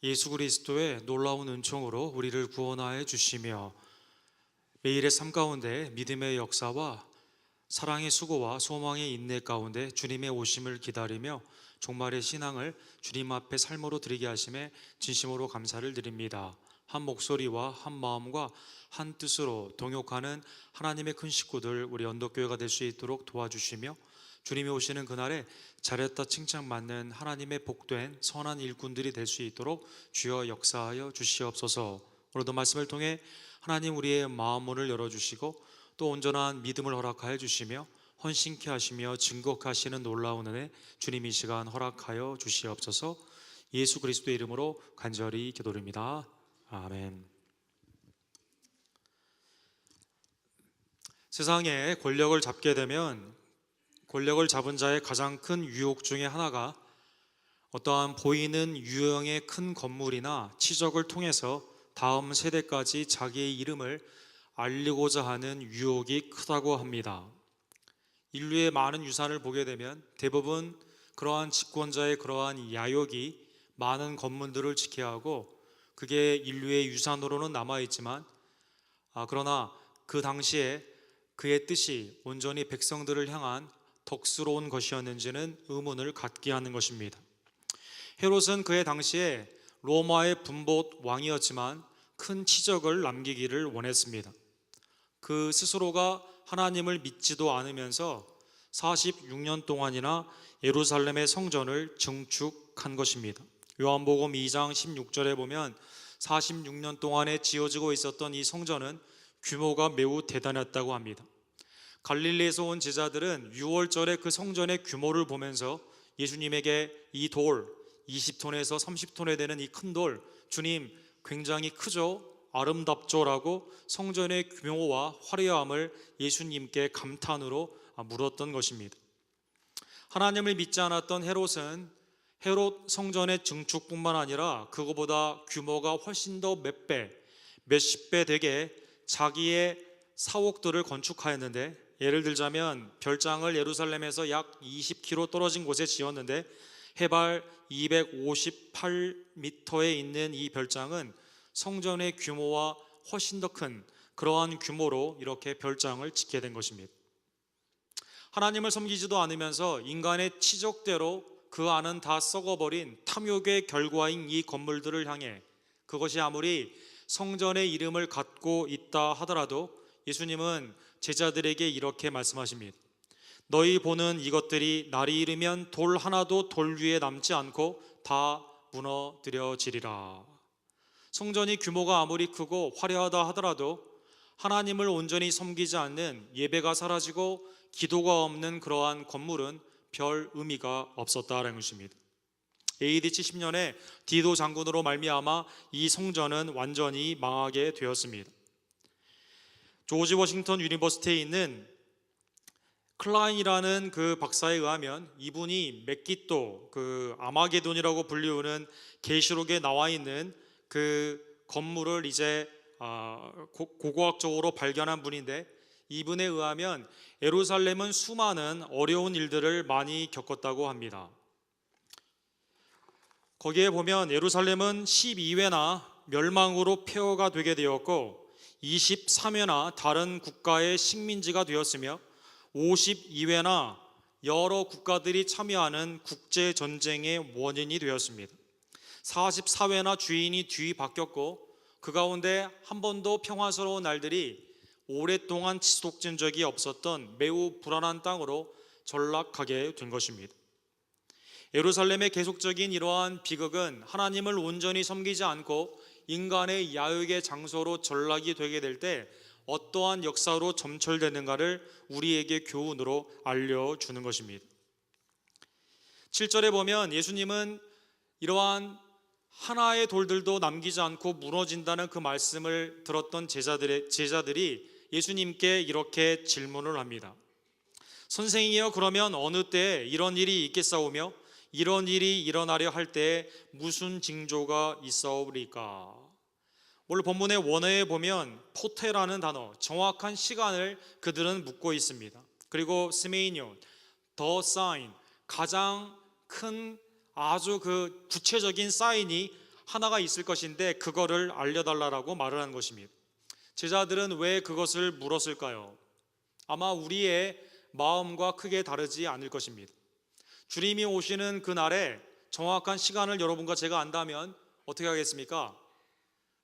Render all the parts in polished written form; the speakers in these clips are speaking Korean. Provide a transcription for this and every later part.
예수 그리스도의 놀라운 은총으로 우리를 구원하여 주시며 매일의 삶 가운데 믿음의 역사와 사랑의 수고와 소망의 인내 가운데 주님의 오심을 기다리며 종말의 신앙을 주님 앞에 삶으로 드리게 하심에 진심으로 감사를 드립니다. 한 목소리와 한 마음과 한 뜻으로 동역하는 하나님의 큰 식구들, 우리 언덕교회가 될 수 있도록 도와주시며 주님이 오시는 그날에 잘했다 칭찬받는 하나님의 복된 선한 일꾼들이 될 수 있도록 주여 역사하여 주시옵소서. 오늘도 말씀을 통해 하나님 우리의 마음문을 열어주시고 또 온전한 믿음을 허락하여 주시며 헌신케 하시며 증거하시는 놀라운 은혜 주님 이 시간 허락하여 주시옵소서. 예수 그리스도의 이름으로 간절히 기도드립니다. 아멘. 세상에 권력을 잡게 되면 권력을 잡은 자의 가장 큰 유혹 중에 하나가 어떠한 보이는 유형의 큰 건물이나 치적을 통해서 다음 세대까지 자기의 이름을 알리고자 하는 유혹이 크다고 합니다. 인류의 많은 유산을 보게 되면 대부분 그러한 집권자의 그러한 야욕이 많은 건물들을 지켜야 하고 그게 인류의 유산으로는 남아있지만 그러나 그 당시에 그의 뜻이 온전히 백성들을 향한 덕스러운 것이었는지는 의문을 갖게 하는 것입니다. 헤롯은 그의 당시에 로마의 분봇 왕이었지만 큰 치적을 남기기를 원했습니다. 그 스스로가 하나님을 믿지도 않으면서 46년 동안이나 예루살렘의 성전을 증축한 것입니다. 요한복음 2장 16절에 보면 46년 동안에 지어지고 있었던 이 성전은 규모가 매우 대단했다고 합니다. 갈릴리에서 온 제자들은 6월절에 그 성전의 규모를 보면서 예수님에게 이 돌 20톤에서 30톤에 되는 이 큰 돌, 주님 굉장히 크죠? 아름답죠? 라고 성전의 규모와 화려함을 예수님께 감탄으로 물었던 것입니다. 하나님을 믿지 않았던 헤롯은 헤롯 성전의 증축뿐만 아니라 그거보다 규모가 훨씬 더 몇 배, 몇십 배 되게 자기의 사옥들을 건축하였는데, 예를 들자면 별장을 예루살렘에서 약 20km 떨어진 곳에 지었는데 해발 258m에 있는 이 별장은 성전의 규모와 훨씬 더 큰 그러한 규모로 이렇게 별장을 짓게 된 것입니다. 하나님을 섬기지도 않으면서 인간의 치적대로 그 안은 다 썩어버린 탐욕의 결과인 이 건물들을 향해, 그것이 아무리 성전의 이름을 갖고 있다 하더라도 예수님은 제자들에게 이렇게 말씀하십니다. 너희 보는 이것들이 날이 이르면 돌 하나도 돌 위에 남지 않고 다 무너뜨려지리라. 성전이 규모가 아무리 크고 화려하다 하더라도 하나님을 온전히 섬기지 않는, 예배가 사라지고 기도가 없는 그러한 건물은 별 의미가 없었다라는 것입니다. AD 70년에 디도 장군으로 말미암아 이 성전은 완전히 망하게 되었습니다. 조지 워싱턴 유니버시티에 있는 클라인이라는 그 박사에 의하면 이분이 맥기또, 그 아마게돈이라고 불리우는 계시록에 나와 있는 그 건물을 이제 고고학적으로 발견한 분인데, 이분에 의하면 예루살렘은 수많은 어려운 일들을 많이 겪었다고 합니다. 거기에 보면 예루살렘은 12회나 멸망으로 폐허가 되게 되었고 23회나 다른 국가의 식민지가 되었으며 52회나 여러 국가들이 참여하는 국제전쟁의 원인이 되었습니다. 44회나 주인이 뒤바뀌었고 그 가운데 한 번도 평화스러운 날들이 오랫동안 지속된 적이 없었던 매우 불안한 땅으로 전락하게 된 것입니다. 예루살렘의 계속적인 이러한 비극은 하나님을 온전히 섬기지 않고 인간의 야욕의 장소로 전락이 되게 될 때 어떠한 역사로 점철되는가를 우리에게 교훈으로 알려주는 것입니다. 7절에 보면 예수님은 이러한 하나의 돌들도 남기지 않고 무너진다는 그 말씀을 들었던 제자들이 예수님께 이렇게 질문을 합니다. 선생이여, 그러면 어느 때에 이런 일이 있겠사오며 이런 일이 일어나려 할 때에 무슨 징조가 있사오리까? 오늘 본문의 원어에 보면 포테라는 단어, 정확한 시간을 그들은 묻고 있습니다. 그리고 스메이뇨, 더 사인, 가장 큰 아주 그 구체적인 사인이 하나가 있을 것인데 그거를 알려달라고 말을 한 것입니다. 제자들은 왜 그것을 물었을까요? 아마 우리의 마음과 크게 다르지 않을 것입니다. 주님이 오시는 그날에 정확한 시간을 여러분과 제가 안다면 어떻게 하겠습니까?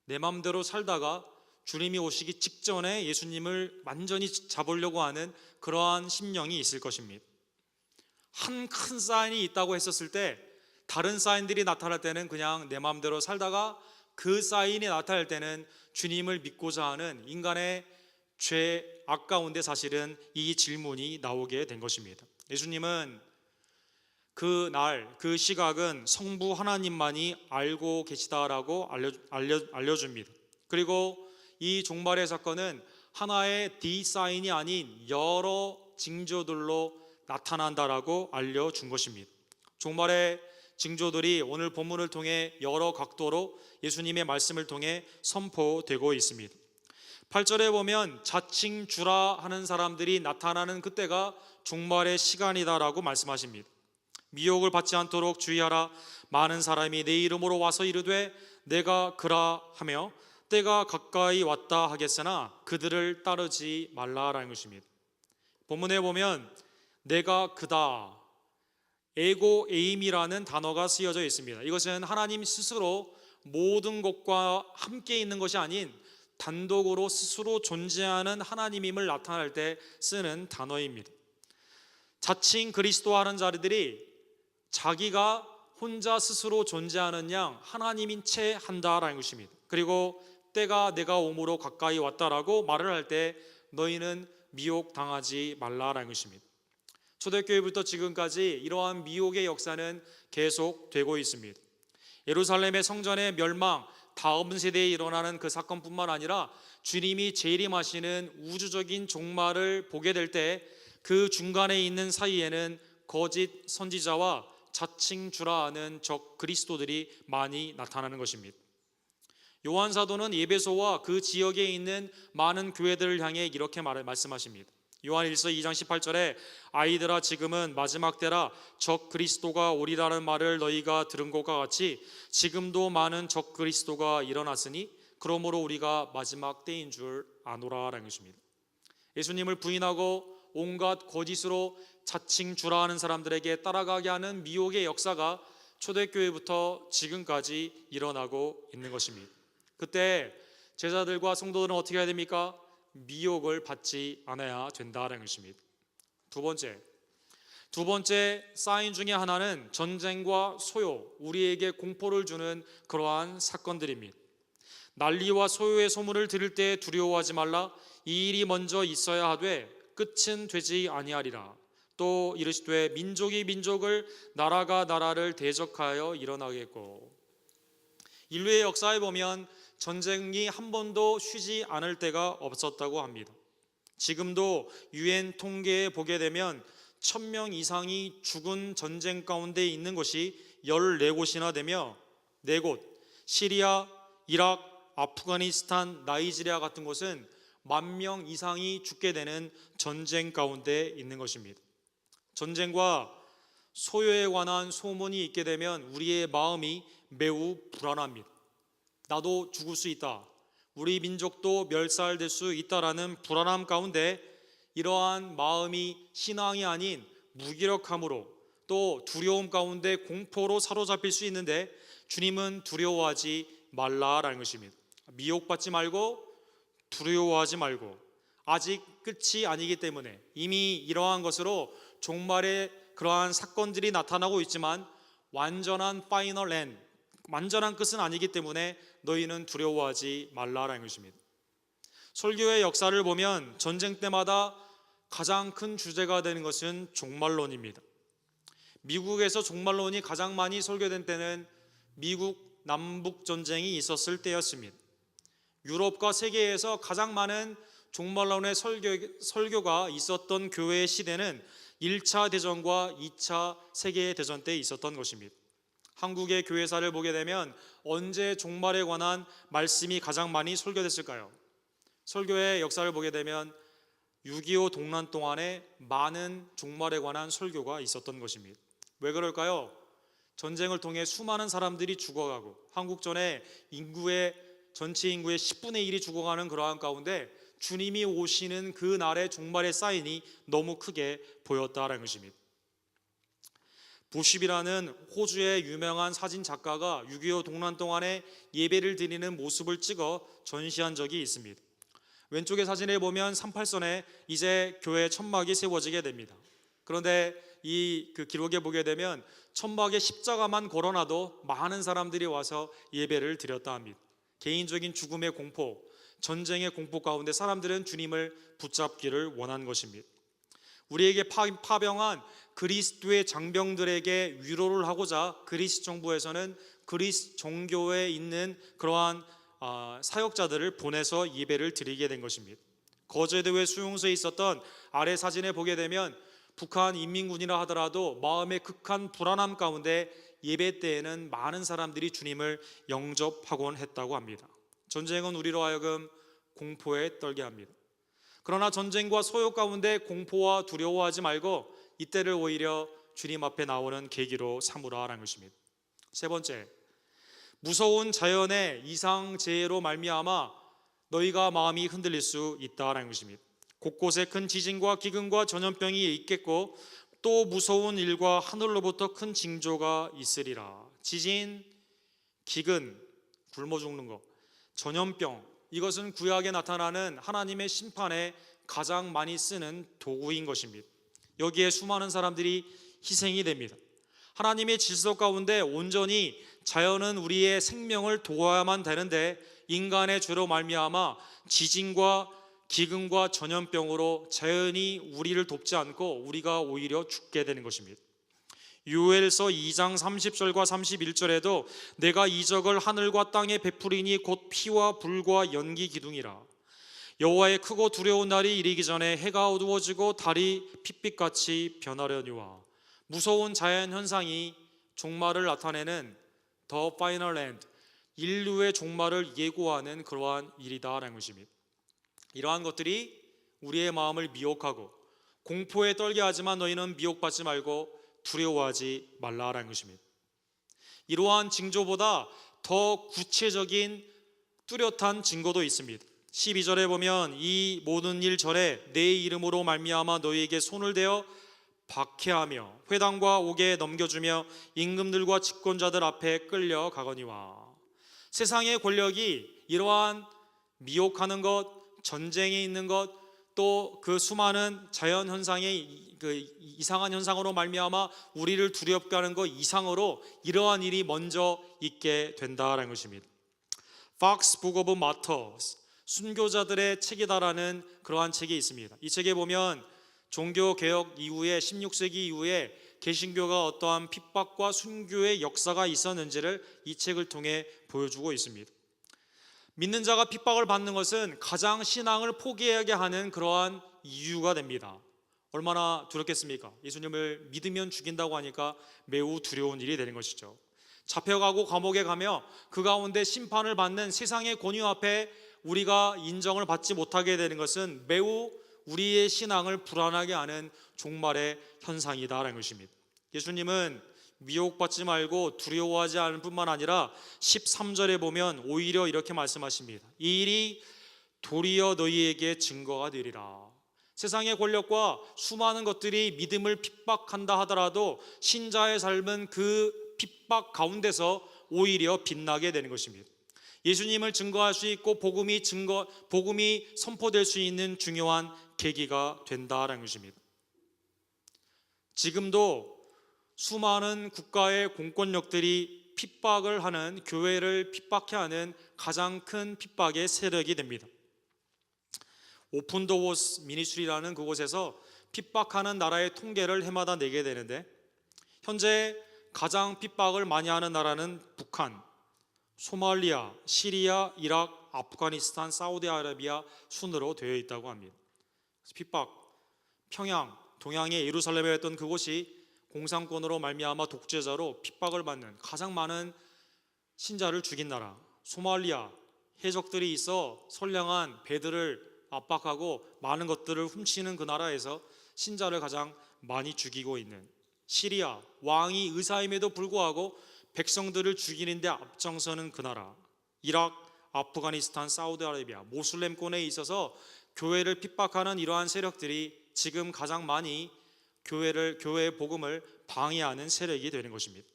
내 마음대로 살다가 주님이 오시기 직전에 예수님을 완전히 잡으려고 하는 그러한 심령이 있을 것입니다. 한 큰 사인이 있다고 했었을 때 다른 사인들이 나타날 때는 그냥 내 마음대로 살다가 그 사인이 나타날 때는 주님을 믿고자 하는 인간의 죄 아까운데 사실은 이 질문이 나오게 된 것입니다. 예수님은 그날 그 시각은 성부 하나님만이 알고 계시다라고 알려줍니다. 그리고 이 종말의 사건은 하나의 D사인이 아닌 여러 징조들로 나타난다라고 알려준 것입니다. 종말의 징조들이 오늘 본문을 통해 여러 각도로 예수님의 말씀을 통해 선포되고 있습니다. 8절에 보면 자칭 주라 하는 사람들이 나타나는 그때가 종말의 시간이다라고 말씀하십니다. 미혹을 받지 않도록 주의하라. 많은 사람이 내 이름으로 와서 이르되 내가 그라 하며 때가 가까이 왔다 하겠으나 그들을 따르지 말라라는 것입니다. 본문에 보면 내가 그다, 에고 에임이라는 단어가 쓰여져 있습니다. 이것은 하나님 스스로 모든 것과 함께 있는 것이 아닌 단독으로 스스로 존재하는 하나님임을 나타낼 때 쓰는 단어입니다. 자칭 그리스도 하는 자들이 자기가 혼자 스스로 존재하는 양 하나님인 채 한다라는 것입니다. 그리고 때가 내가 오므로 가까이 왔다라고 말을 할 때 너희는 미혹당하지 말라라는 것입니다. 초대교회부터 지금까지 이러한 미혹의 역사는 계속되고 있습니다. 예루살렘의 성전의 멸망, 다음 세대에 일어나는 그 사건뿐만 아니라 주님이 재림하시는 우주적인 종말을 보게 될 때 그 중간에 있는 사이에는 거짓 선지자와 자칭 주라 하는 적 그리스도들이 많이 나타나는 것입니다. 요한 사도는 에베소와 그 지역에 있는 많은 교회들을 향해 이렇게 말씀하십니다. 요한 1서 2장 18절에 아이들아 지금은 마지막 때라 적 그리스도가 오리라는 말을 너희가 들은 것과 같이 지금도 많은 적 그리스도가 일어났으니 그러므로 우리가 마지막 때인 줄 아노라라는 것입니다. 예수님을 부인하고 온갖 거짓으로 자칭 주라 하는 사람들에게 따라가게 하는 미혹의 역사가 초대교회부터 지금까지 일어나고 있는 것입니다. 그때 제자들과 성도들은 어떻게 해야 됩니까? 미혹을 받지 않아야 된다는 것입니다. 두 번째 사인 중에 하나는 전쟁과 소요, 우리에게 공포를 주는 그러한 사건들입니다. 난리와 소요의 소문을 들을 때 두려워하지 말라. 이 일이 먼저 있어야 하되 끝은 되지 아니하리라. 또 이르시되 민족이 민족을 나라가 나라를 대적하여 일어나겠고. 인류의 역사에 보면 전쟁이 한 번도 쉬지 않을 때가 없었다고 합니다. 지금도 유엔 통계에 보게 되면 1000명 이상이 죽은 전쟁 가운데 있는 곳이 14곳이나 되며 4곳, 시리아, 이라크, 아프가니스탄, 나이지리아 같은 곳은 10,000명 이상이 죽게 되는 전쟁 가운데 있는 것입니다. 전쟁과 소요에 관한 소문이 있게 되면 우리의 마음이 매우 불안합니다. 나도 죽을 수 있다, 우리 민족도 멸살될 수 있다라는 불안함 가운데 이러한 마음이 신앙이 아닌 무기력함으로 또 두려움 가운데 공포로 사로잡힐 수 있는데 주님은 두려워하지 말라라는 것입니다. 미혹받지 말고 두려워하지 말고, 아직 끝이 아니기 때문에 이미 이러한 것으로 종말의 그러한 사건들이 나타나고 있지만 완전한 파이널 end, 완전한 끝은 아니기 때문에 너희는 두려워하지 말라라는 것입니다. 설교의 역사를 보면 전쟁 때마다 가장 큰 주제가 되는 것은 종말론입니다. 미국에서 종말론이 가장 많이 설교된 때는 미국 남북 전쟁이 있었을 때였습니다. 유럽과 세계에서 가장 많은 종말론의 설교가 있었던 교회의 시대는 1차 대전과 2차 세계대전 때 있었던 것입니다. 한국의 교회사를 보게 되면 언제 종말에 관한 말씀이 가장 많이 설교됐을까요? 설교의 역사를 보게 되면 6.25 동란 동안에 많은 종말에 관한 설교가 있었던 것입니다. 왜 그럴까요? 전쟁을 통해 수많은 사람들이 죽어가고 한국전에 전체 인구의 10분의 1이 죽어가는 그러한 가운데 주님이 오시는 그 날의 종말의 사인이 너무 크게 보였다라는 것입니다. 부십이라는 호주의 유명한 사진 작가가 6.25 동란 동안에 예배를 드리는 모습을 찍어 전시한 적이 있습니다. 왼쪽의 사진에 보면 38선에 이제 교회 천막이 세워지게 됩니다. 그런데 그 기록에 보게 되면 천막에 십자가만 걸어놔도 많은 사람들이 와서 예배를 드렸다 합니다. 개인적인 죽음의 공포, 전쟁의 공포 가운데 사람들은 주님을 붙잡기를 원한 것입니다. 우리에게 파병한 그리스도의 장병들에게 위로를 하고자 그리스 정부에서는 그리스 정교에 있는 그러한 사역자들을 보내서 예배를 드리게 된 것입니다. 거제도의 수용소에 있었던 아래 사진에 보게 되면 북한 인민군이라 하더라도 마음의 극한 불안함 가운데 예배 때에는 많은 사람들이 주님을 영접하곤 했다고 합니다. 전쟁은 우리로 하여금 공포에 떨게 합니다. 그러나 전쟁과 소요 가운데 공포와 두려워하지 말고 이때를 오히려 주님 앞에 나오는 계기로 삼으라라는 것입니다. 세 번째, 무서운 자연의 이상재해로 말미암아 너희가 마음이 흔들릴 수 있다라는 것입니다. 곳곳에 큰 지진과 기근과 전염병이 있겠고 또 무서운 일과 하늘로부터 큰 징조가 있으리라. 지진, 기근, 굶어 죽는 것, 전염병, 이것은 구약에 나타나는 하나님의 심판에 가장 많이 쓰는 도구인 것입니다. 여기에 수많은 사람들이 희생이 됩니다. 하나님의 질서 가운데 온전히 자연은 우리의 생명을 도와야만 되는데 인간의 죄로 말미암아 지진과 기근과 전염병으로 자연이 우리를 돕지 않고 우리가 오히려 죽게 되는 것입니다. 요엘서 2장 30절과 31절에도 내가 이적을 하늘과 땅에 베푸리니 곧 피와 불과 연기 기둥이라. 여호와의 크고 두려운 날이 이르기 전에 해가 어두워지고 달이 핏빛같이 변하려니와. 무서운 자연 현상이 종말을 나타내는 더 파이널 엔드, 인류의 종말을 예고하는 그러한 일이다라는 것입니다. 이러한 것들이 우리의 마음을 미혹하고 공포에 떨게 하지만 너희는 미혹받지 말고 두려워하지 말라라는 것입니다. 이러한 징조보다 더 구체적인 뚜렷한 증거도 있습니다. 12절에 보면 이 모든 일 전에 내 이름으로 말미암아 너희에게 손을 대어 박해하며 회당과 옥에 넘겨주며 임금들과 집권자들 앞에 끌려가거니와. 세상의 권력이 이러한 미혹하는 것, 전쟁에 있는 것, 또 그 수많은 자연 현상의 그 이상한 현상으로 말미암아 우리를 두렵게 하는 것 이상으로 이러한 일이 먼저 있게 된다라는 것입니다. Fox Book of Martyrs, 순교자들의 책이다라는 그러한 책이 있습니다. 이 책에 보면 종교 개혁 이후에 16세기 이후에 개신교가 어떠한 핍박과 순교의 역사가 있었는지를 이 책을 통해 보여주고 있습니다. 믿는 자가 핍박을 받는 것은 가장 신앙을 포기하게 하는 그러한 이유가 됩니다. 얼마나 두렵겠습니까? 예수님을 믿으면 죽인다고 하니까 매우 두려운 일이 되는 것이죠. 잡혀가고 감옥에 가며 그 가운데 심판을 받는 세상의 권유 앞에 우리가 인정을 받지 못하게 되는 것은 매우 우리의 신앙을 불안하게 하는 종말의 현상이다라는 것입니다. 예수님은 미혹받지 말고 두려워하지 않을 뿐만 아니라 13절에 보면 오히려 이렇게 말씀하십니다. 이 일이 도리어 너희에게 증거가 되리라. 세상의 권력과 수많은 것들이 믿음을 핍박한다 하더라도 신자의 삶은 그 핍박 가운데서 오히려 빛나게 되는 것입니다. 예수님을 증거할 수 있고 복음이 선포될 수 있는 중요한 계기가 된다라는 것입니다. 지금도 수많은 국가의 공권력들이 핍박을 하는, 교회를 핍박해 하는 가장 큰 핍박의 세력이 됩니다. 오픈 도어스 미니스트리라는 그곳에서 핍박하는 나라의 통계를 해마다 내게 되는데 현재 가장 핍박을 많이 하는 나라는 북한, 소말리아, 시리아, 이라크, 아프가니스탄, 사우디아라비아 순으로 되어 있다고 합니다. 핍박, 평양, 동양의 예루살렘에 있던 그곳이 공산권으로 말미암아 독재자로 핍박을 받는 가장 많은 신자를 죽인 나라, 소말리아, 해적들이 있어 선량한 배들을 압박하고 많은 것들을 훔치는 그 나라에서 신자를 가장 많이 죽이고 있는 시리아 왕이 의사임에도 불구하고 백성들을 죽이는데 앞장서는 그 나라, 이라크, 아프가니스탄, 사우디아라비아, 모슬렘권에 있어서 교회를 핍박하는 이러한 세력들이 지금 가장 많이 교회의 복음을 방해하는 세력이 되는 것입니다.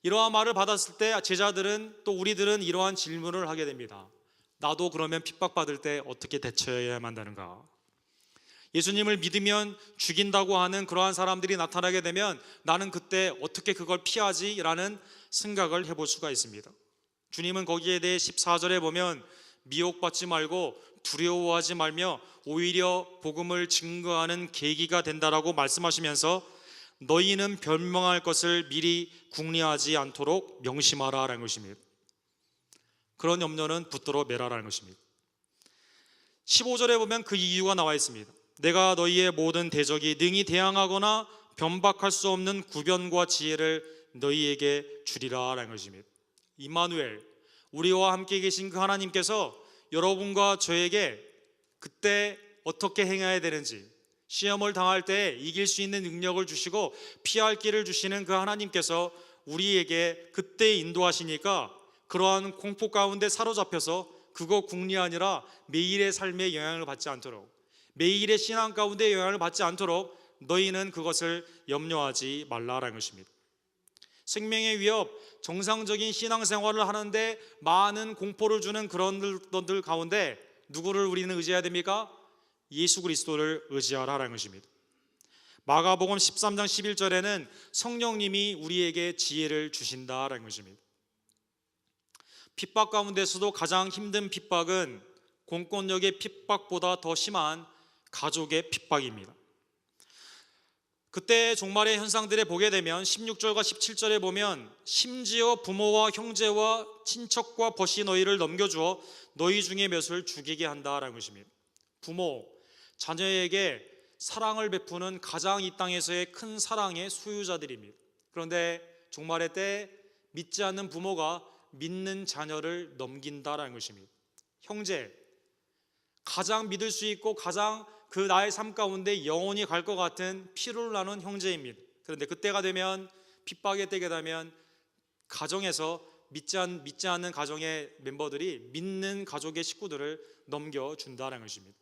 이러한 말을 받았을 때 제자들은, 또 우리들은 이러한 질문을 하게 됩니다. 나도 그러면 핍박받을 때 어떻게 대처해야 한다는가? 예수님을 믿으면 죽인다고 하는 그러한 사람들이 나타나게 되면 나는 그때 어떻게 그걸 피하지? 라는 생각을 해볼 수가 있습니다. 주님은 거기에 대해 14절에 보면 미혹받지 말고 두려워하지 말며 오히려 복음을 증거하는 계기가 된다라고 말씀하시면서 너희는 변명할 것을 미리 궁리하지 않도록 명심하라라는 것입니다. 그런 염려는 붙들어 매라라는 것입니다. 15절에 보면 그 이유가 나와 있습니다. 내가 너희의 모든 대적이 능히 대항하거나 변박할 수 없는 구변과 지혜를 너희에게 주리라 라는 것입니다. 임마누엘, 우리와 함께 계신 그 하나님께서 여러분과 저에게 그때 어떻게 행해야 되는지, 시험을 당할 때 이길 수 있는 능력을 주시고 피할 길을 주시는 그 하나님께서 우리에게 그때 인도하시니까 그러한 공포 가운데 사로잡혀서 그거 궁리 아니라 매일의 삶에 영향을 받지 않도록, 매일의 신앙 가운데 영향을 받지 않도록 너희는 그것을 염려하지 말라라는 것입니다. 생명의 위협, 정상적인 신앙생활을 하는데 많은 공포를 주는 그런 것들 가운데 누구를 우리는 의지해야 됩니까? 예수 그리스도를 의지하라라는 것입니다. 마가복음 13장 11절에는 성령님이 우리에게 지혜를 주신다라는 것입니다. 핍박 가운데서도 가장 힘든 핍박은 공권력의 핍박보다 더 심한 가족의 핍박입니다. 그때 종말의 현상들을 보게 되면 16절과 17절에 보면 심지어 부모와 형제와 친척과 벗이 너희를 넘겨주어 너희 중에 몇을 죽이게 한다라는 것입니다. 부모, 자녀에게 사랑을 베푸는 가장 이 땅에서의 큰 사랑의 소유자들입니다. 그런데 종말의 때 믿지 않는 부모가 믿는 자녀를 넘긴다라는 것입니다. 형제, 가장 믿을 수 있고 가장 그 나의 삶 가운데 영원히 갈 것 같은 피를 나눈 형제입니다. 그런데 그때가 되면, 핍박의 때가 되면 가정에서 믿지 않는 가정의 멤버들이 믿는 가족의 식구들을 넘겨준다는 것입니다.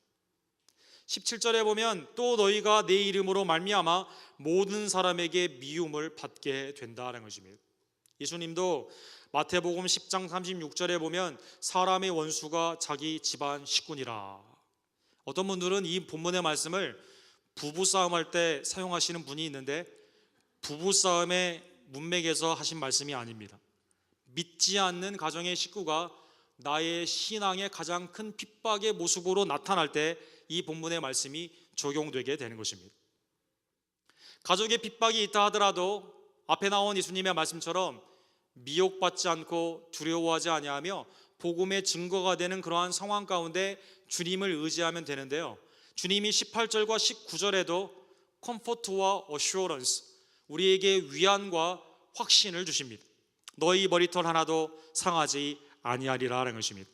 17절에 보면 또 너희가 내 이름으로 말미암아 모든 사람에게 미움을 받게 된다는 것입니다. 예수님도 마태복음 10장 36절에 보면 사람의 원수가 자기 집안 식구니라. 어떤 분들은 이 본문의 말씀을 부부싸움 할 때 사용하시는 분이 있는데 부부싸움의 문맥에서 하신 말씀이 아닙니다. 믿지 않는 가정의 식구가 나의 신앙의 가장 큰 핍박의 모습으로 나타날 때 이 본문의 말씀이 적용되게 되는 것입니다. 가족의 핍박이 있다 하더라도 앞에 나온 예수님의 말씀처럼 미혹받지 않고 두려워하지 아니하며 복음의 증거가 되는 그러한 상황 가운데 주님을 의지하면 되는데요, 주님이 18절과 19절에도 컴포트와 어슈어런스, 우리에게 위안과 확신을 주십니다. 너희 머리털 하나도 상하지 아니하리라는 것입니다.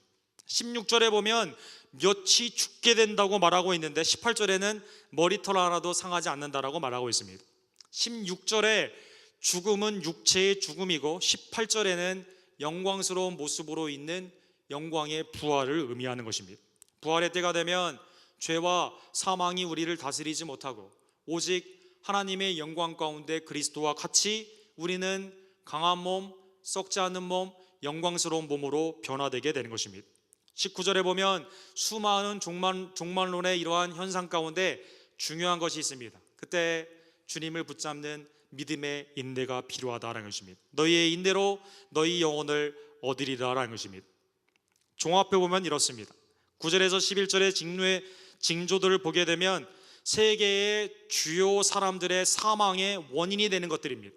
16절에 보면 몇이 죽게 된다고 말하고 있는데 18절에는 머리털 하나도 상하지 않는다라고 말하고 있습니다. 16절에 죽음은 육체의 죽음이고 18절에는 영광스러운 모습으로 있는 영광의 부활을 의미하는 것입니다. 부활의 때가 되면 죄와 사망이 우리를 다스리지 못하고 오직 하나님의 영광 가운데 그리스도와 같이 우리는 강한 몸, 썩지 않는 몸, 영광스러운 몸으로 변화되게 되는 것입니다. 19절에 보면 수많은 종말론의 이러한 현상 가운데 중요한 것이 있습니다. 그때 주님을 붙잡는 믿음의 인내가 필요하다는 것입니다. 너희의 인내로 너희 영혼을 얻으리라라는 것입니다. 종합해 보면 이렇습니다. 9절에서 11절의 징조들을 보게 되면 세계의 주요 사람들의 사망의 원인이 되는 것들입니다.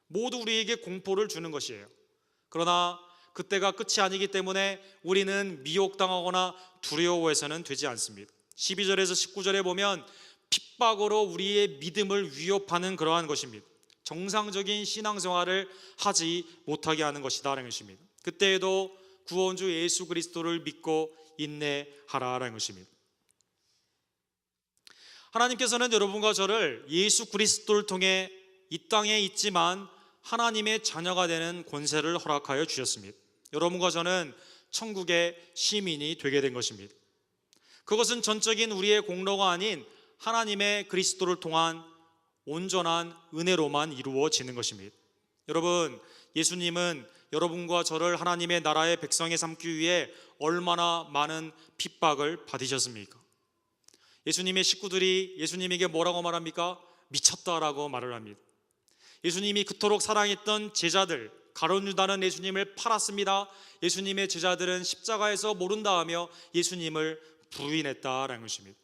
모두 우리에게 공포를 주는 것이에요. 그러나 그때가 끝이 아니기 때문에 우리는 미혹당하거나 두려워해서는 되지 않습니다. 12절에서 19절에 보면 핍박으로 우리의 믿음을 위협하는 그러한 것입니다. 정상적인 신앙생활을 하지 못하게 하는 것이다라는 것입니다. 그때에도 구원주 예수 그리스도를 믿고 인내하라라는 것입니다. 하나님께서는 여러분과 저를 예수 그리스도를 통해 이 땅에 있지만 하나님의 자녀가 되는 권세를 허락하여 주셨습니다. 여러분과 저는 천국의 시민이 되게 된 것입니다. 그것은 전적인 우리의 공로가 아닌 하나님의 그리스도를 통한 온전한 은혜로만 이루어지는 것입니다. 여러분, 예수님은 여러분과 저를 하나님의 나라의 백성에 삼기 위해 얼마나 많은 핍박을 받으셨습니까? 예수님의 식구들이 예수님에게 뭐라고 말합니까? 미쳤다라고 말을 합니다. 예수님이 그토록 사랑했던 제자들, 가룟 유다는 예수님을 팔았습니다. 예수님의 제자들은 십자가에서 모른다 하며 예수님을 부인했다라는 것입니다.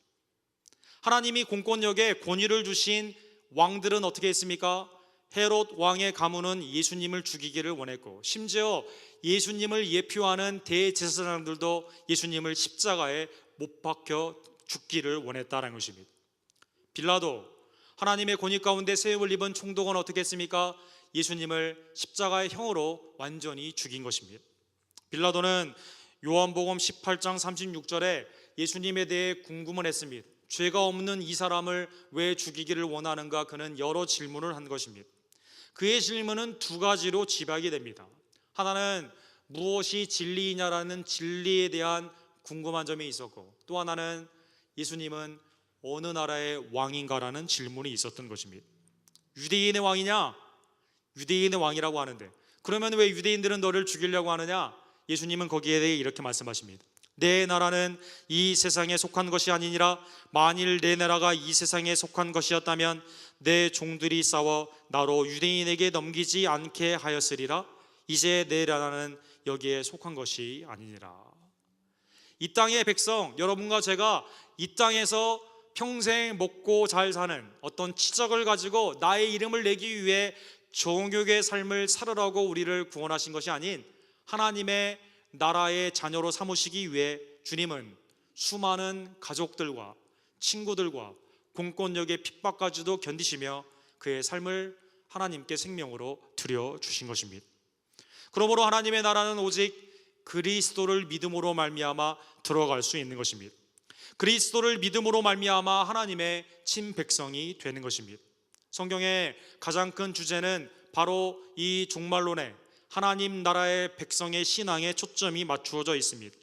하나님이 공권력에 권위를 주신 왕들은 어떻게 했습니까? 헤롯 왕의 가문은 예수님을 죽이기를 원했고, 심지어 예수님을 예표하는 대제사장들도 예수님을 십자가에 못 박혀 죽기를 원했다는 것입니다. 빌라도, 하나님의 권위 가운데 세움을 입은 총독은 어떻게 했습니까? 예수님을 십자가의 형으로 완전히 죽인 것입니다. 빌라도는 요한복음 18장 36절에 예수님에 대해 궁금을 했습니다. 죄가 없는 이 사람을 왜 죽이기를 원하는가? 그는 여러 질문을 한 것입니다. 그의 질문은 두 가지로 집약이 됩니다. 하나는 무엇이 진리이냐라는 진리에 대한 궁금한 점이 있었고, 또 하나는 예수님은 어느 나라의 왕인가라는 질문이 있었던 것입니다. 유대인의 왕이냐? 유대인의 왕이라고 하는데, 그러면 왜 유대인들은 너를 죽이려고 하느냐? 예수님은 거기에 대해 이렇게 말씀하십니다. 내 나라는 이 세상에 속한 것이 아니니라. 만일 내 나라가 이 세상에 속한 것이었다면 내 종들이 싸워 나로 유대인에게 넘기지 않게 하였으리라. 이제 내 나라는 여기에 속한 것이 아니니라. 이 땅의 백성, 여러분과 제가 이 땅에서 평생 먹고 잘 사는 어떤 치적을 가지고 나의 이름을 내기 위해 정욕의 삶을 살으라고 우리를 구원하신 것이 아닌 하나님의 나라의 자녀로 삼으시기 위해 주님은 수많은 가족들과 친구들과 공권력의 핍박까지도 견디시며 그의 삶을 하나님께 생명으로 드려주신 것입니다. 그러므로 하나님의 나라는 오직 그리스도를 믿음으로 말미암아 들어갈 수 있는 것입니다. 그리스도를 믿음으로 말미암아 하나님의 친백성이 되는 것입니다. 성경의 가장 큰 주제는 바로 이 종말론에 하나님 나라의 백성의 신앙에 초점이 맞추어져 있습니다.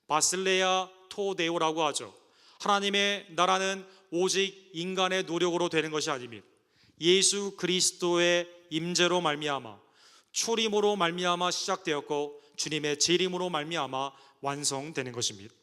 바실레아 토데오라고 하죠. 하나님의 나라는 오직 인간의 노력으로 되는 것이 아닙니다. 예수 그리스도의 임재로 말미암아 초림으로 말미암아 시작되었고 주님의 재림으로 말미암아 완성되는 것입니다.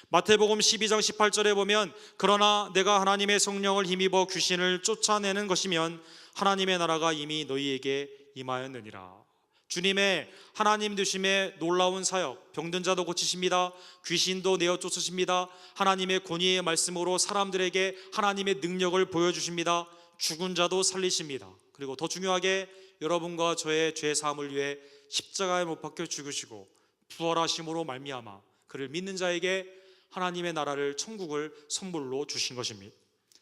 마태복음 12장 18절에 보면 그러나 내가 하나님의 성령을 힘입어 귀신을 쫓아내는 것이면 하나님의 나라가 이미 너희에게 임하였느니라. 주님의 하나님 되심의 놀라운 사역, 병든 자도 고치십니다. 귀신도 내어 쫓으십니다. 하나님의 권위의 말씀으로 사람들에게 하나님의 능력을 보여주십니다. 죽은 자도 살리십니다. 그리고 더 중요하게 여러분과 저의 죄 사함을 위해 십자가에 못 박혀 죽으시고 부활하심으로 말미암아 그를 믿는 자에게 하나님의 나라를 천국을 선물로 주신 것입니다.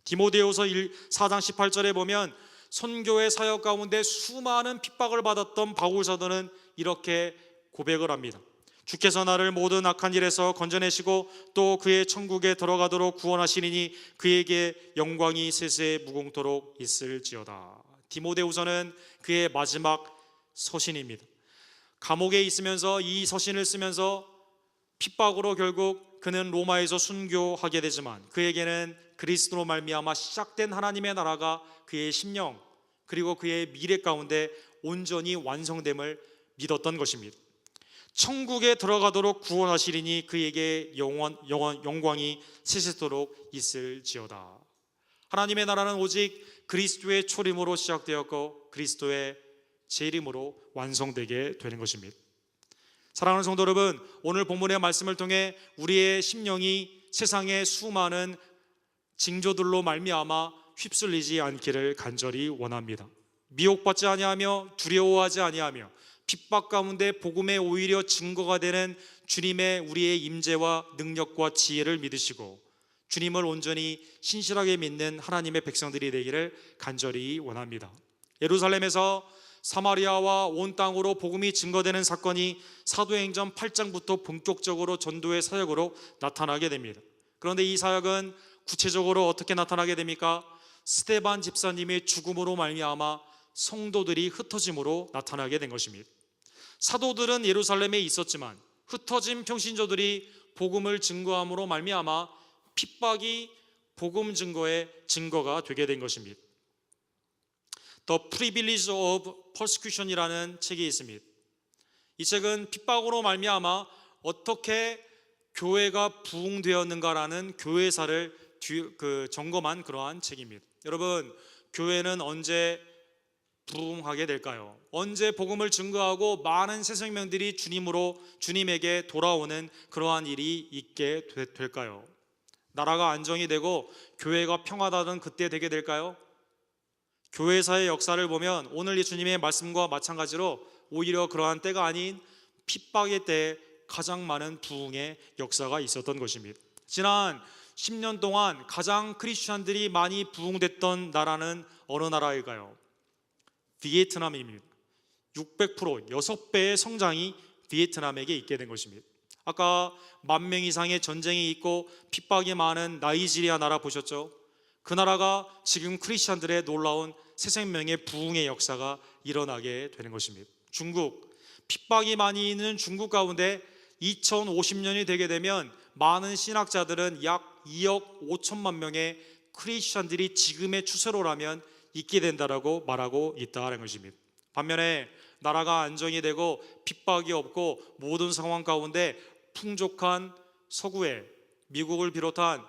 디모데후서 4장 18절에 보면 선교의 사역 가운데 수많은 핍박을 받았던 바울 사도는 이렇게 고백을 합니다. 주께서 나를 모든 악한 일에서 건져내시고 또 그의 천국에 들어가도록 구원하시리니 그에게 영광이 세세 무궁토록 있을지어다. 디모데후서는 그의 마지막 서신입니다. 감옥에 있으면서 이 서신을 쓰면서 핍박으로 결국 그는 로마에서 순교하게 되지만 그에게는 그리스도로 말미암아 시작된 하나님의 나라가 그의 심령 그리고 그의 미래 가운데 온전히 완성됨을 믿었던 것입니다. 천국에 들어가도록 구원하시리니 그에게 영광이 세세토록 있을지어다. 하나님의 나라는 오직 그리스도의 초림으로 시작되었고 그리스도의 재림으로 완성되게 되는 것입니다. 사랑하는 성도 여러분, 오늘 본문의 말씀을 통해 우리의 심령이 세상의 수많은 징조들로 말미암아 휩쓸리지 않기를 간절히 원합니다. 미혹받지 아니하며 두려워하지 아니하며 핍박 가운데 복음의 오히려 증거가 되는 주님의 우리의 임재와 능력과 지혜를 믿으시고 주님을 온전히 신실하게 믿는 하나님의 백성들이 되기를 간절히 원합니다. 예루살렘에서 사마리아와 온 땅으로 복음이 증거되는 사건이 사도행전 8장부터 본격적으로 전도의 사역으로 나타나게 됩니다. 그런데 이 사역은 구체적으로 어떻게 나타나게 됩니까? 스데반 집사님의 죽음으로 말미암아 성도들이 흩어짐으로 나타나게 된 것입니다. 사도들은 예루살렘에 있었지만 흩어진 평신도들이 복음을 증거함으로 말미암아 핍박이 복음 증거의 증거가 되게 된 것입니다. The Privilege of Persecution이라는 책이 있습니다. 이 책은 핍박으로 말미암아 어떻게 교회가 부흥되었는가라는 교회사를 점검한 그러한 책입니다. 여러분, 교회는 언제 부흥하게 될까요? 언제 복음을 증거하고 많은 새 생명들이 주님에게 돌아오는 그러한 일이 있게 될까요? 나라가 안정이 되고 교회가 평화다던 그때 되게 될까요? 교회사의 역사를 보면 오늘 예수님의 말씀과 마찬가지로 오히려 그러한 때가 아닌 핍박의 때에 가장 많은 부흥의 역사가 있었던 것입니다. 지난 10년 동안 가장 크리스천들이 많이 부흥됐던 나라는 어느 나라일까요? 비에트남입니다. 600%, 6배의 성장이 비에트남에게 있게 된 것입니다. 아까 10,000명 이상의 전쟁이 있고 핍박이 많은 나이지리아 나라 보셨죠? 그 나라가 지금 크리스천들의 놀라운 새 생명의 부흥의 역사가 일어나게 되는 것입니다. 중국, 핍박이 많이 있는 중국 가운데 2050년이 되게 되면 많은 신학자들은 약 2억 5천만 명의 크리스천들이 지금의 추세로라면 있게 된다라고 말하고 있다는 것입니다. 반면에 나라가 안정이 되고 핍박이 없고 모든 상황 가운데 풍족한 서구에 미국을 비롯한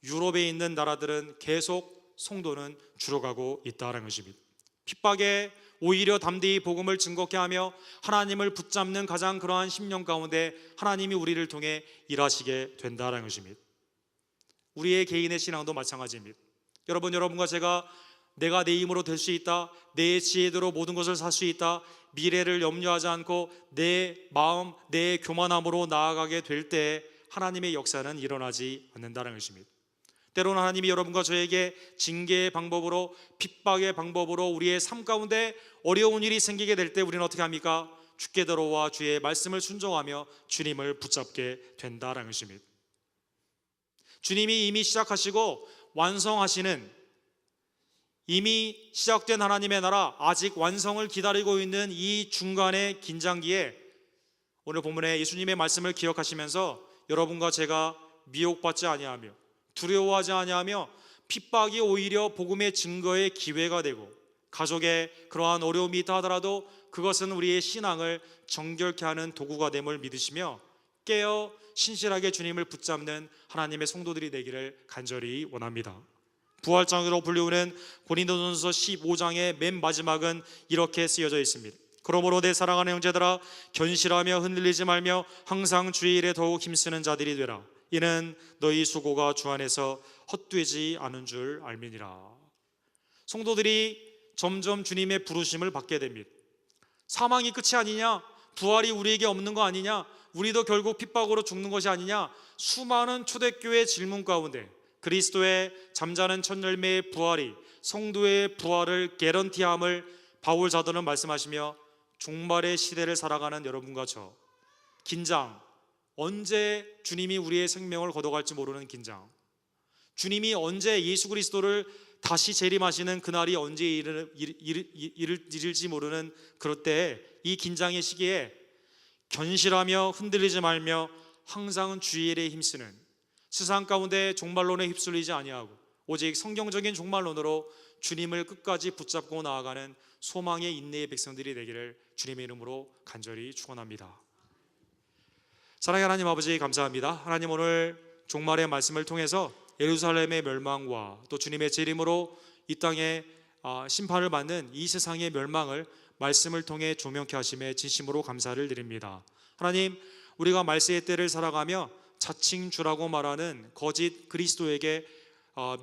유럽에 있는 나라들은 계속 성도는 줄어가고 있다는 것입니다. 핍박에 오히려 담대히 복음을 증거케 하며 하나님을 붙잡는 가장 그러한 10년 가운데 하나님이 우리를 통해 일하시게 된다는 것입니다. 우리의 개인의 신앙도 마찬가지입니다. 여러분과 제가 내가 내 힘으로 될 수 있다, 내 지혜대로 모든 것을 살 수 있다, 미래를 염려하지 않고 내 마음, 내 교만함으로 나아가게 될 때 하나님의 역사는 일어나지 않는다는 것입니다. 때로는 하나님이 여러분과 저에게 징계의 방법으로, 핍박의 방법으로 우리의 삶 가운데 어려운 일이 생기게 될 때 우리는 어떻게 합니까? 주께 들어와 주의 말씀을 순종하며 주님을 붙잡게 된다는 것입니다. 주님이 이미 시작하시고 완성하시는, 이미 시작된 하나님의 나라, 아직 완성을 기다리고 있는 이 중간의 긴장기에 오늘 본문에 예수님의 말씀을 기억하시면서 여러분과 제가 미혹받지 아니하며 두려워하지 아니하며 핍박이 오히려 복음의 증거의 기회가 되고 가족에 그러한 어려움이 있다 하더라도 그것은 우리의 신앙을 정결케 하는 도구가 됨을 믿으시며 깨어 신실하게 주님을 붙잡는 하나님의 성도들이 되기를 간절히 원합니다. 부활장으로 불리우는 고린도전서 15장의 맨 마지막은 이렇게 쓰여져 있습니다. 그러므로 내 사랑하는 형제들아, 견실하며 흔들리지 말며 항상 주의 일에 더욱 힘쓰는 자들이 되라. 이는 너희 수고가 주 안에서 헛되지 않은 줄 알미니라. 성도들이 점점 주님의 부르심을 받게 됩니다. 사망이 끝이 아니냐? 부활이 우리에게 없는 거 아니냐? 우리도 결국 핍박으로 죽는 것이 아니냐? 수많은 초대교회 질문 가운데 그리스도의 잠자는 첫 열매의 부활이 성도의 부활을 개런티함을 바울 사도는 말씀하시며 종말의 시대를 살아가는 여러분과 저, 긴장, 언제 주님이 우리의 생명을 걷어갈지 모르는 긴장, 주님이 언제 예수 그리스도를 다시 재림하시는 그날이 언제 이를지 모르는 그럴 때 이 긴장의 시기에 견실하며 흔들리지 말며 항상 주의 일에 힘쓰는, 세상 가운데 종말론에 휩쓸리지 아니하고 오직 성경적인 종말론으로 주님을 끝까지 붙잡고 나아가는 소망의 인내의 백성들이 되기를 주님의 이름으로 간절히 축원합니다. 사랑의 하나님 아버지, 감사합니다. 하나님, 오늘 종말의 말씀을 통해서 예루살렘의 멸망과 또 주님의 재림으로 이 땅에 심판을 받는 이 세상의 멸망을 말씀을 통해 조명케 하심에 진심으로 감사를 드립니다. 하나님, 우리가 말세의 때를 살아가며 자칭 주라고 말하는 거짓 그리스도에게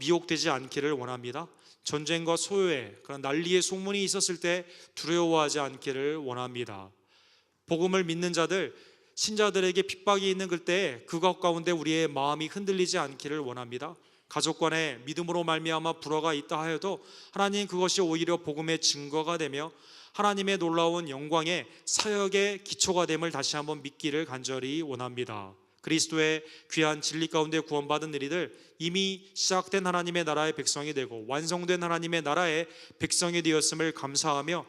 미혹되지 않기를 원합니다. 전쟁과 소요의 그런 난리의 소문이 있었을 때 두려워하지 않기를 원합니다. 복음을 믿는 자들, 신자들에게 핍박이 있는 그때 그것 가운데 우리의 마음이 흔들리지 않기를 원합니다. 가족 간에 믿음으로 말미암아 불화가 있다 하여도 하나님, 그것이 오히려 복음의 증거가 되며 하나님의 놀라운 영광의 사역의 기초가 됨을 다시 한번 믿기를 간절히 원합니다. 그리스도의 귀한 진리 가운데 구원받은 우리들, 이미 시작된 하나님의 나라의 백성이 되고 완성된 하나님의 나라의 백성이 되었음을 감사하며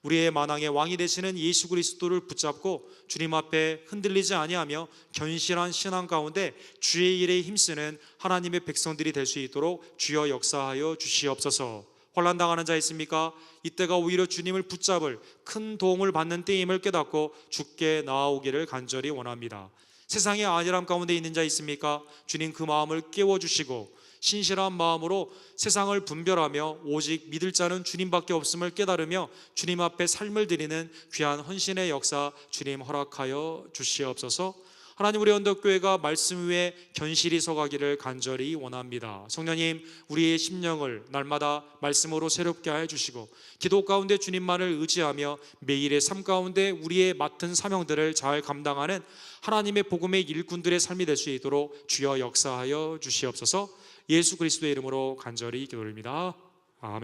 우리의 만왕의 왕이 되시는 예수 그리스도를 붙잡고 주님 앞에 흔들리지 아니하며 견실한 신앙 가운데 주의 일에 힘쓰는 하나님의 백성들이 될 수 있도록 주여 역사하여 주시옵소서. 환난당하는 자 있습니까? 이때가 오히려 주님을 붙잡을 큰 도움을 받는 때임을 깨닫고 주께 나아오기를 간절히 원합니다. 세상의 안일함 가운데 있는 자 있습니까? 주님 그 마음을 깨워주시고 신실한 마음으로 세상을 분별하며 오직 믿을 자는 주님밖에 없음을 깨달으며 주님 앞에 삶을 드리는 귀한 헌신의 역사 주님 허락하여 주시옵소서. 하나님, 우리 언덕교회가 말씀 위에 견실히 서가기를 간절히 원합니다. 성령님, 우리의 심령을 날마다 말씀으로 새롭게 하여 주시고 기도 가운데 주님만을 의지하며 매일의 삶 가운데 우리의 맡은 사명들을 잘 감당하는 하나님의 복음의 일꾼들의 삶이 될 수 있도록 주여 역사하여 주시옵소서. 예수 그리스도의 이름으로 간절히 기도드립니다. 아멘.